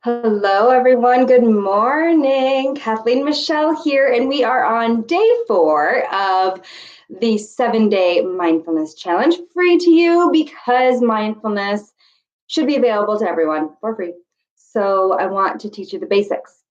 Hello, everyone. Good morning. Kathleen Michelle here, and we are on day 4 of the 7-day mindfulness challenge, free to you because mindfulness should be available to everyone for free. So I want to teach you the basics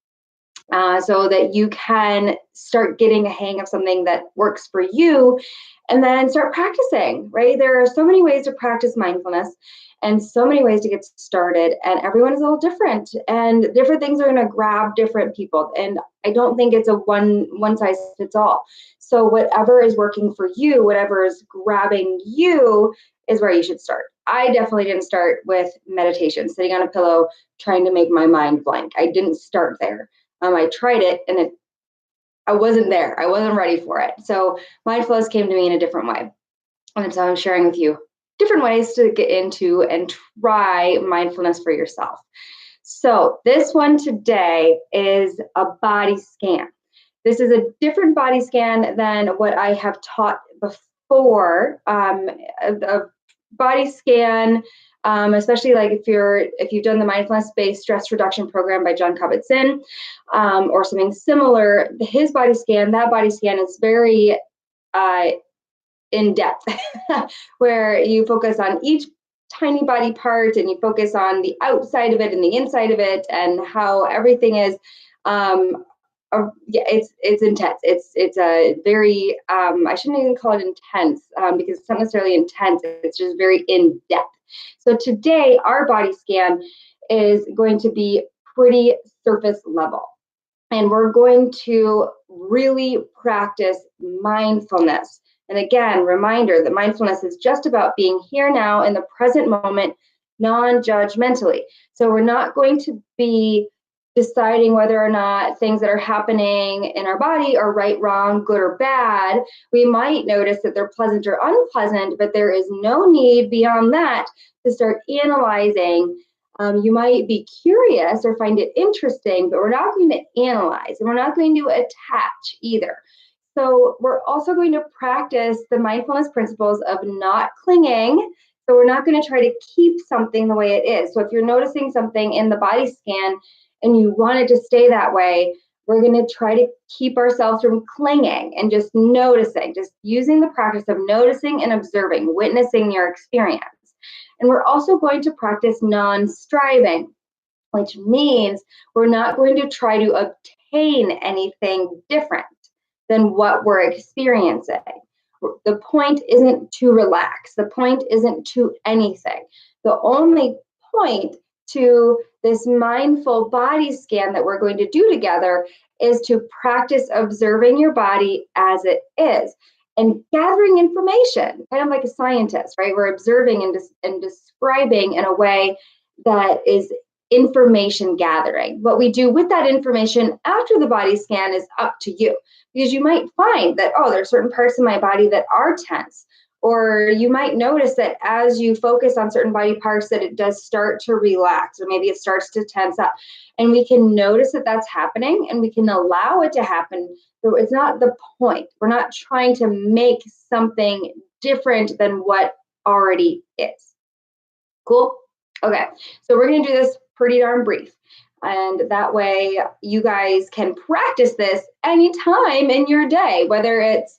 so that you can start getting a hang of something that works for you and then start practicing, right? There are so many ways to practice mindfulness and so many ways to get started, and everyone is a little different, and different things are going to grab different people, and I don't think it's a one size fits all. So whatever is working for you, whatever is grabbing you, is where you should start. I definitely didn't start with meditation, sitting on a pillow trying to make my mind blank. I didn't start there. I tried it, and I wasn't there. I wasn't ready for it. So mindfulness came to me in a different way. And so I'm sharing with you different ways to get into and try mindfulness for yourself. So this one today is a body scan. This is a different body scan than what I have taught before. A body scan, especially like if you've done the mindfulness-based stress reduction program by John Kabat-Zinn, or something similar. That body scan is very in depth, where you focus on each tiny body part and you focus on the outside of it and the inside of it and how everything is. Yeah, it's intense. It's a very I shouldn't even call it intense because it's not necessarily intense. It's just very in depth. So today our body scan is going to be pretty surface level, and we're going to really practice mindfulness. And again, reminder that mindfulness is just about being here now in the present moment, non-judgmentally. So we're not going to be deciding whether or not things that are happening in our body are right, wrong, good, or bad. We might notice that they're pleasant or unpleasant, but there is no need beyond that to start analyzing. You might be curious or find it interesting, but we're not going to analyze, and we're not going to attach either. So we're also going to practice the mindfulness principles of not clinging. So we're not going to try to keep something the way it is. So if you're noticing something in the body scan and you want it to stay that way, we're going to try to keep ourselves from clinging and just noticing, just using the practice of noticing and observing, witnessing your experience. And we're also going to practice non-striving, which means we're not going to try to obtain anything different than what we're experiencing. The point isn't to relax. The point isn't to anything. The only point to this mindful body scan that we're going to do together is to practice observing your body as it is and gathering information, kind of like a scientist, right? We're observing and describing in a way that is information gathering. What we do with that information after the body scan is up to you, because you might find that, oh, there's certain parts of my body that are tense. Or you might notice that as you focus on certain body parts that it does start to relax, or maybe it starts to tense up. And we can notice that that's happening, and we can allow it to happen. So it's not the point. We're not trying to make something different than what already is. Cool? Okay, so we're going to do this pretty darn brief. And that way you guys can practice this anytime in your day, whether it's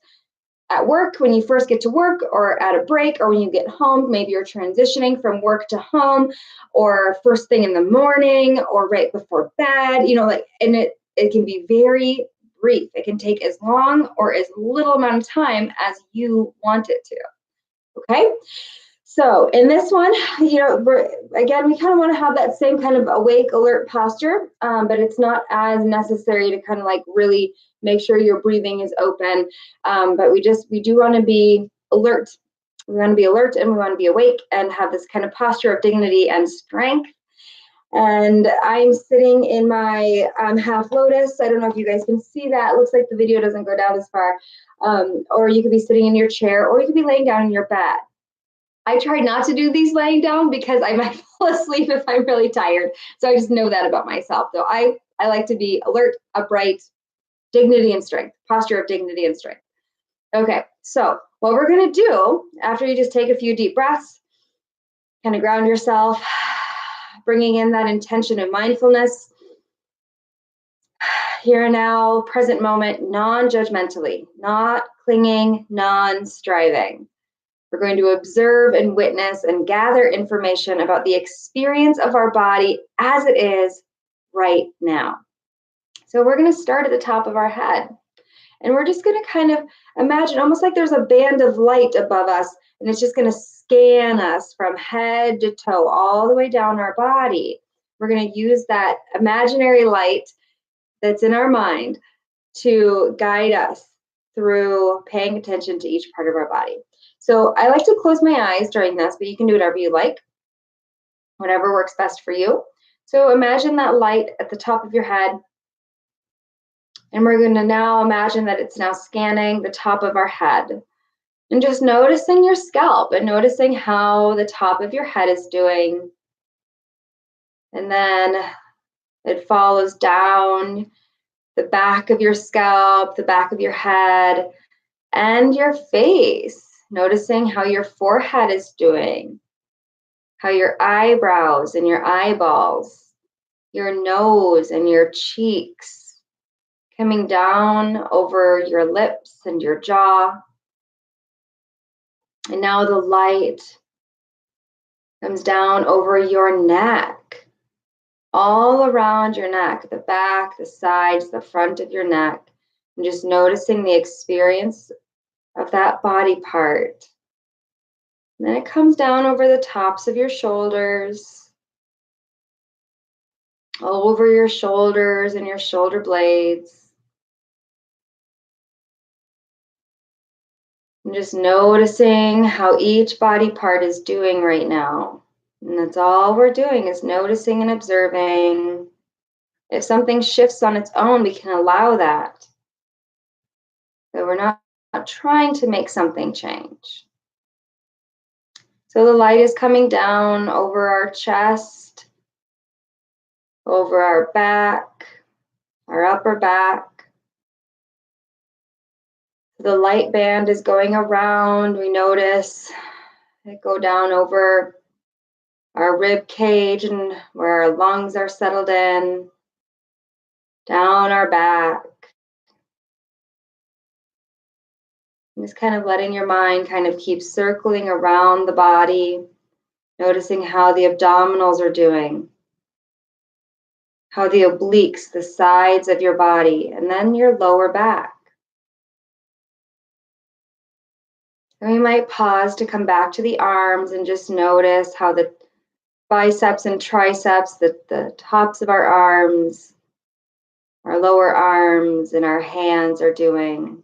at work when you first get to work, or at a break, or when you get home. Maybe you're transitioning from work to home, or first thing in the morning, or right before bed, and it can be very brief. It can take as long or as little amount of time as you want it to. Okay. So in this one, we kind of want to have that same kind of awake, alert posture, but it's not as necessary to kind of like really make sure your breathing is open. But we do want to be alert. We want to be alert, and we want to be awake and have this kind of posture of dignity and strength. And I'm sitting in my half lotus. I don't know if you guys can see that. It looks like the video doesn't go down as far. Or you could be sitting in your chair, or you could be laying down in your bed. I try not to do these laying down because I might fall asleep if I'm really tired. So I just know that about myself. So I like to be alert, upright, dignity and strength, posture of dignity and strength. Okay, so what we're going to do after you just take a few deep breaths, kind of ground yourself, bringing in that intention of mindfulness. Here and now, present moment, non-judgmentally, not clinging, non-striving. We're going to observe and witness and gather information about the experience of our body as it is right now. So we're going to start at the top of our head. And we're just going to kind of imagine almost like there's a band of light above us, and it's just going to scan us from head to toe, all the way down our body. We're going to use that imaginary light that's in our mind to guide us through paying attention to each part of our body. So I like to close my eyes during this, but you can do whatever you like, whatever works best for you. So imagine that light at the top of your head. And we're going to now imagine that it's now scanning the top of our head. And just noticing your scalp and noticing how the top of your head is doing. And then it follows down the back of your scalp, the back of your head, and your face. Noticing how your forehead is doing, how your eyebrows and your eyeballs, your nose and your cheeks, coming down over your lips and your jaw. And now the light comes down over your neck, all around your neck, the back, the sides, the front of your neck, and just noticing the experience of that body part. And then it comes down over the tops of your shoulders, all over your shoulders and your shoulder blades. And just noticing how each body part is doing right now. And that's all we're doing is noticing and observing. If something shifts on its own, we can allow that. So we're not trying to make something change. So the light is coming down over our chest, over our back, our upper back. The light band is going around. We notice it go down over our rib cage and where our lungs are settled in, down our back. And just kind of letting your mind kind of keep circling around the body, noticing how the abdominals are doing, how the obliques, the sides of your body, and then your lower back. And we might pause to come back to the arms and just notice how the biceps and triceps, the tops of our arms, our lower arms, and our hands are doing.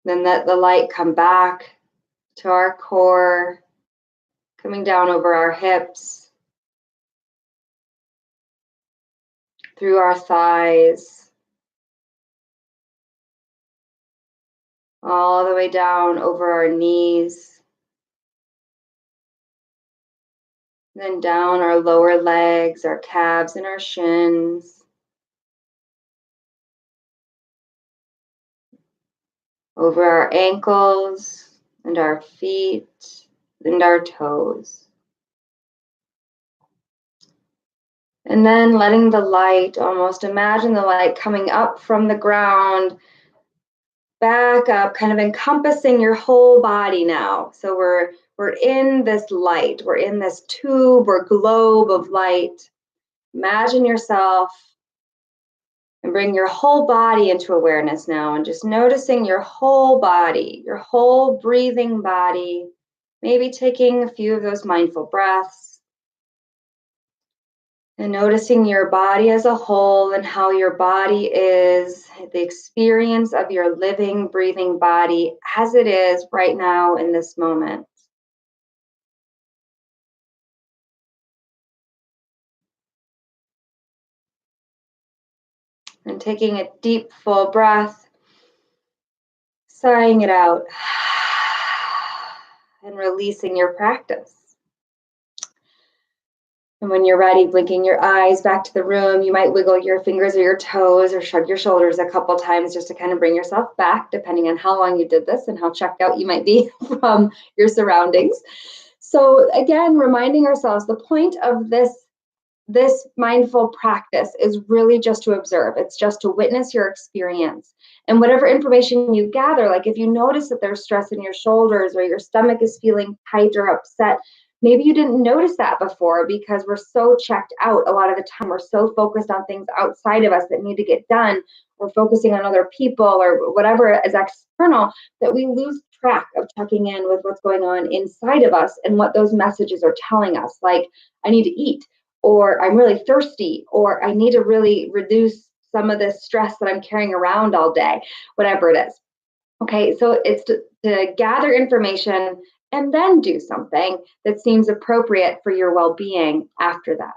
Then let the light come back to our core, coming down over our hips, through our thighs, all the way down over our knees, then down our lower legs, our calves and our shins, over our ankles and our feet and our toes. And then letting the light, almost imagine the light coming up from the ground, back up, kind of encompassing your whole body now. So we're in this light, we're in this tube or globe of light. Imagine yourself and bring your whole body into awareness now, and just noticing your whole body, your whole breathing body, maybe taking a few of those mindful breaths. And noticing your body as a whole and how your body is, the experience of your living, breathing body as it is right now in this moment. And taking a deep, full breath, sighing it out, and releasing your practice. And when you're ready, blinking your eyes back to the room, you might wiggle your fingers or your toes or shrug your shoulders a couple times just to kind of bring yourself back, depending on how long you did this and how checked out you might be from your surroundings. So again, reminding ourselves the point of this mindful practice is really just to observe. It's just to witness your experience. And whatever information you gather, like if you notice that there's stress in your shoulders or your stomach is feeling tight or upset, maybe you didn't notice that before because we're so checked out a lot of the time. We're so focused on things outside of us that need to get done. We're focusing on other people or whatever is external that we lose track of checking in with what's going on inside of us and what those messages are telling us. Like, I need to eat, or I'm really thirsty, or I need to really reduce some of this stress that I'm carrying around all day, whatever it is. Okay, so it's to gather information and then do something that seems appropriate for your well-being after that.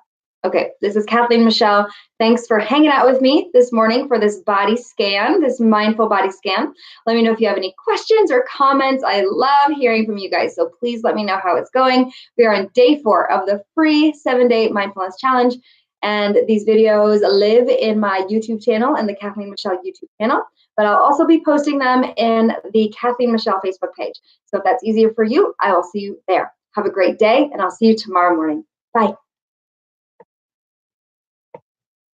Okay, this is Kathleen Michelle. Thanks for hanging out with me this morning for this body scan, this mindful body scan. Let me know if you have any questions or comments. I love hearing from you guys, so please let me know how it's going. We are on day 4 of the free 7-day mindfulness challenge, and these videos live in my YouTube channel and the Kathleen Michelle YouTube channel, but I'll also be posting them in the Kathleen Michelle Facebook page. So if that's easier for you, I will see you there. Have a great day, and I'll see you tomorrow morning. Bye.